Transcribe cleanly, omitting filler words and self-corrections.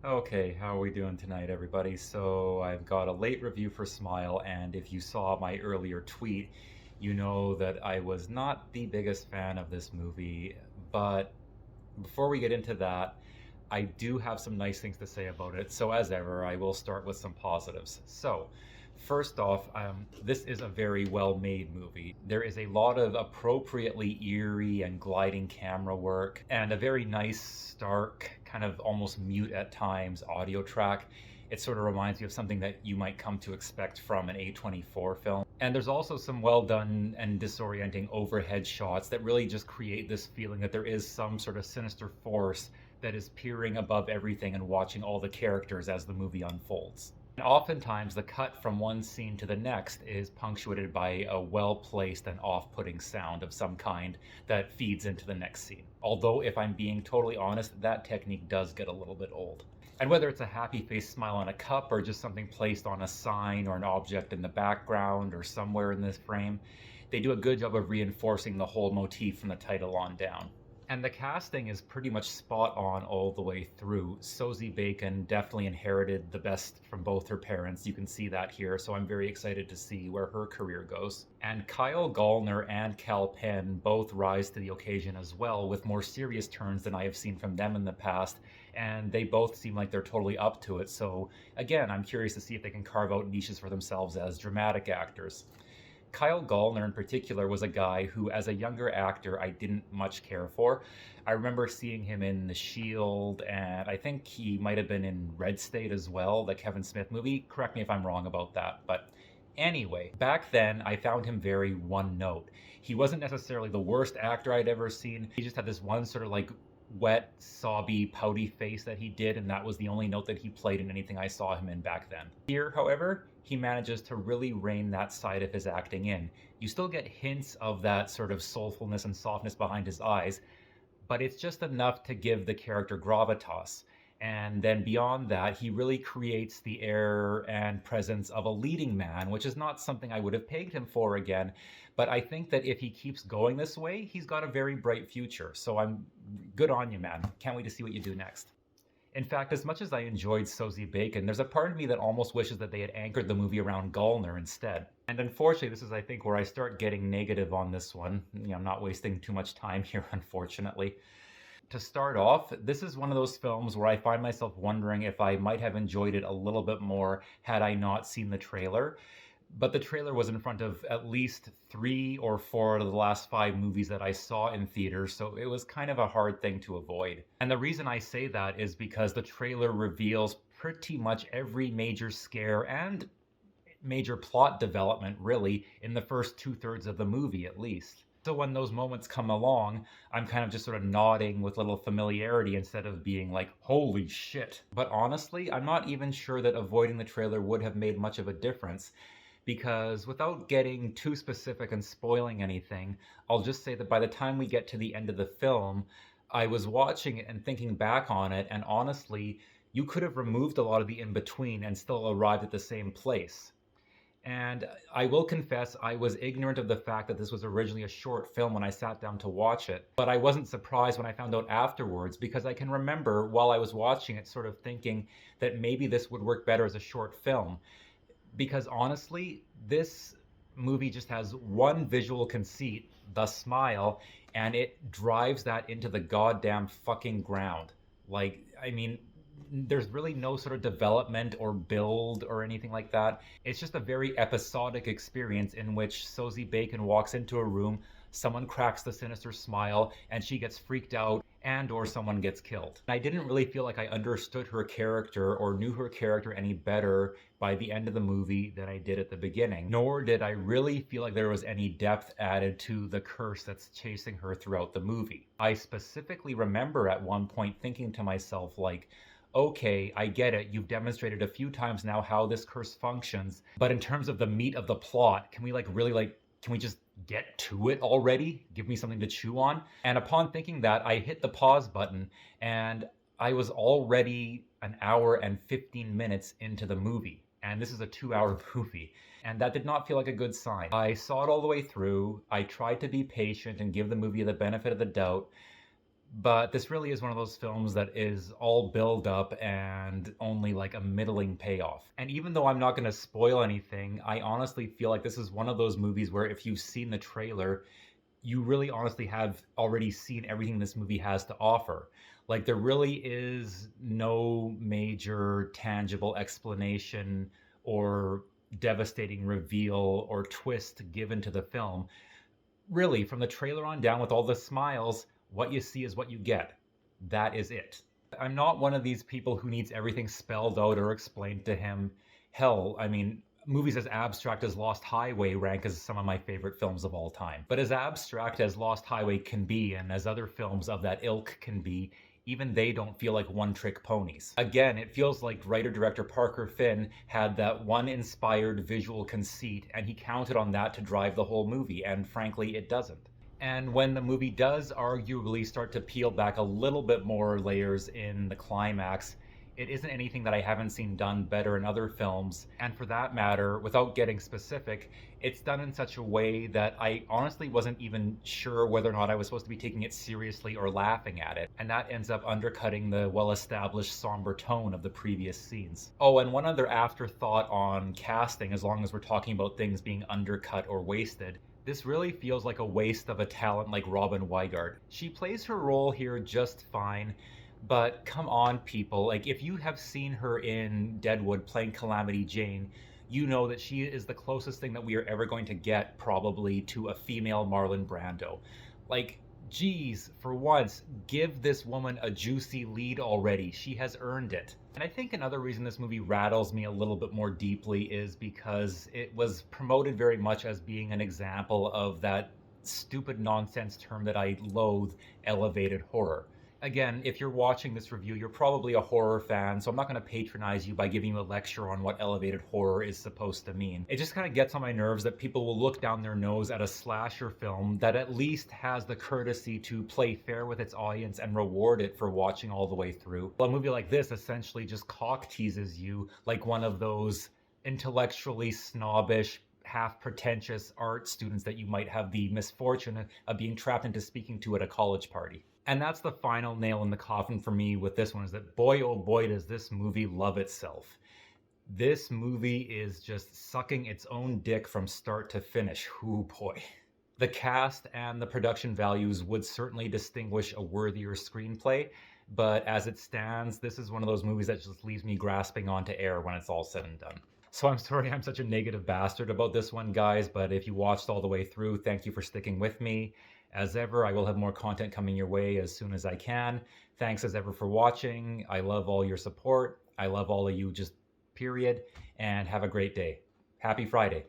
Okay, how are we doing tonight, everybody? So, I've got a late review for Smile, and if you saw my earlier tweet, you know that I was not the biggest fan of this movie. But before we get into that, I do have some nice things to say about it. So, as ever, I will start with some positives. So, first off, this is a very well made movie. There is a lot of appropriately eerie and gliding camera work, and a very nice, stark, kind of almost mute at times audio track. It sort of reminds you of something that you might come to expect from an A24 film. And there's also some well done and disorienting overhead shots that really just create this feeling that there is some sort of sinister force that is peering above everything and watching all the characters as the movie unfolds. And oftentimes, the cut from one scene to the next is punctuated by a well placed and off putting sound of some kind that feeds into the next scene. Although, if I'm being totally honest, that technique does get a little bit old. And whether it's a happy face smile on a cup or just something placed on a sign or an object in the background or somewhere in this frame, they do a good job of reinforcing the whole motif from the title on down. And the casting is pretty much spot on all the way through. Sosie Bacon definitely inherited the best from both her parents. You can see that here, so I'm very excited to see where her career goes. And Kyle Gallner and Kal Penn both rise to the occasion as well, with more serious turns than I have seen from them in the past, and they both seem like they're totally up to it. So again, I'm curious to see if they can carve out niches for themselves as dramatic actors. Kyle Gallner in particular was a guy who, as a younger actor, I didn't much care for. I remember seeing him in The Shield, and I think he might have been in Red State as well, the Kevin Smith movie. Correct me if I'm wrong about that. But anyway, back then I found him very one note. He wasn't necessarily the worst actor I'd ever seen. He just had this one sort of like wet, sobby, pouty face that he did, and that was the only note that he played in anything I saw him in back then. Here, however, he manages to really rein that side of his acting in. You still get hints of that sort of soulfulness and softness behind his eyes, but it's just enough to give the character gravitas. And then beyond that, he really creates the air and presence of a leading man, which is not something I would have pegged him for again. But I think that if he keeps going this way, he's got a very bright future. So I'm good on you, man. Can't wait to see what you do next. In fact, as much as I enjoyed Sosie Bacon, there's a part of me that almost wishes that they had anchored the movie around Gallner instead. And unfortunately, this is, I think, where I start getting negative on this one. I'm not wasting too much time here, unfortunately. To start off, this is one of those films where I find myself wondering if I might have enjoyed it a little bit more had I not seen the trailer. But the trailer was in front of at least 3 or 4 of the last 5 movies that I saw in theaters, so it was kind of a hard thing to avoid. And the reason I say that is because the trailer reveals pretty much every major scare and major plot development, really, in the first two-thirds of the movie at least. So when those moments come along, I'm kind of just sort of nodding with little familiarity instead of being like, holy shit. But honestly, I'm not even sure that avoiding the trailer would have made much of a difference, because without getting too specific and spoiling anything, I'll just say that by the time we get to the end of the film, I was watching it and thinking back on it, and honestly, you could have removed a lot of the in between and still arrived at the same place. And I will confess, I was ignorant of the fact that this was originally a short film when I sat down to watch it. But I wasn't surprised when I found out afterwards, because I can remember while I was watching it sort of thinking that maybe this would work better as a short film. Because honestly, this movie just has one visual conceit, the smile, and it drives that into the goddamn fucking ground. Like, I mean, there's really no sort of development or build or anything like that. It's just a very episodic experience in which Sosie Bacon walks into a room, someone cracks the sinister smile, and she gets freaked out, and or someone gets killed. I didn't really feel like I understood her character or knew her character any better by the end of the movie than I did at the beginning. Nor did I really feel like there was any depth added to the curse that's chasing her throughout the movie. I specifically remember at one point thinking to myself, like, okay, I get it. You've demonstrated a few times now how this curse functions, but in terms of the meat of the plot, can we can we just get to it already? Give me something to chew on? And upon thinking that, I hit the pause button, and I was already an hour and 15 minutes into the movie. And this is a 2-hour movie. And that did not feel like a good sign. I saw it all the way through. I tried to be patient and give the movie the benefit of the doubt. But this really is one of those films that is all build up and only like a middling payoff. And even though I'm not going to spoil anything, I honestly feel like this is one of those movies where if you've seen the trailer, you really honestly have already seen everything this movie has to offer. Like, there really is no major tangible explanation or devastating reveal or twist given to the film. Really, from the trailer on down with all the smiles, what you see is what you get. That is it. I'm not one of these people who needs everything spelled out or explained to him. Hell, I mean, movies as abstract as Lost Highway rank as some of my favorite films of all time. But as abstract as Lost Highway can be, and as other films of that ilk can be, even they don't feel like one-trick ponies. Again, it feels like writer-director Parker Finn had that one inspired visual conceit, and he counted on that to drive the whole movie, and frankly, it doesn't. And when the movie does arguably start to peel back a little bit more layers in the climax, it isn't anything that I haven't seen done better in other films. And for that matter, without getting specific, it's done in such a way that I honestly wasn't even sure whether or not I was supposed to be taking it seriously or laughing at it. And that ends up undercutting the well-established somber tone of the previous scenes. Oh, and one other afterthought on casting, as long as we're talking about things being undercut or wasted. This really feels like a waste of a talent like Robin Weigart. She plays her role here just fine, but come on, people. Like, if you have seen her in Deadwood playing Calamity Jane, you know that she is the closest thing that we are ever going to get, probably, to a female Marlon Brando. Like, geez, for once, give this woman a juicy lead already. She has earned it. And I think another reason this movie rattles me a little bit more deeply is because it was promoted very much as being an example of that stupid nonsense term that I loathe, elevated horror. Again, if you're watching this review, you're probably a horror fan, so I'm not going to patronize you by giving you a lecture on what elevated horror is supposed to mean. It just kind of gets on my nerves that people will look down their nose at a slasher film that at least has the courtesy to play fair with its audience and reward it for watching all the way through. Well, a movie like this essentially just cock teases you like one of those intellectually snobbish, half pretentious art students that you might have the misfortune of being trapped into speaking to at a college party. And that's the final nail in the coffin for me with this one, is that boy, oh boy, does this movie love itself. This movie is just sucking its own dick from start to finish. Ooh boy. The cast and the production values would certainly distinguish a worthier screenplay, but as it stands, this is one of those movies that just leaves me grasping onto air when it's all said and done. So I'm sorry I'm such a negative bastard about this one, guys, but if you watched all the way through, thank you for sticking with me. As ever, I will have more content coming your way as soon as I can. Thanks as ever for watching. I love all your support. I love all of you, just period. And have a great day. Happy Friday.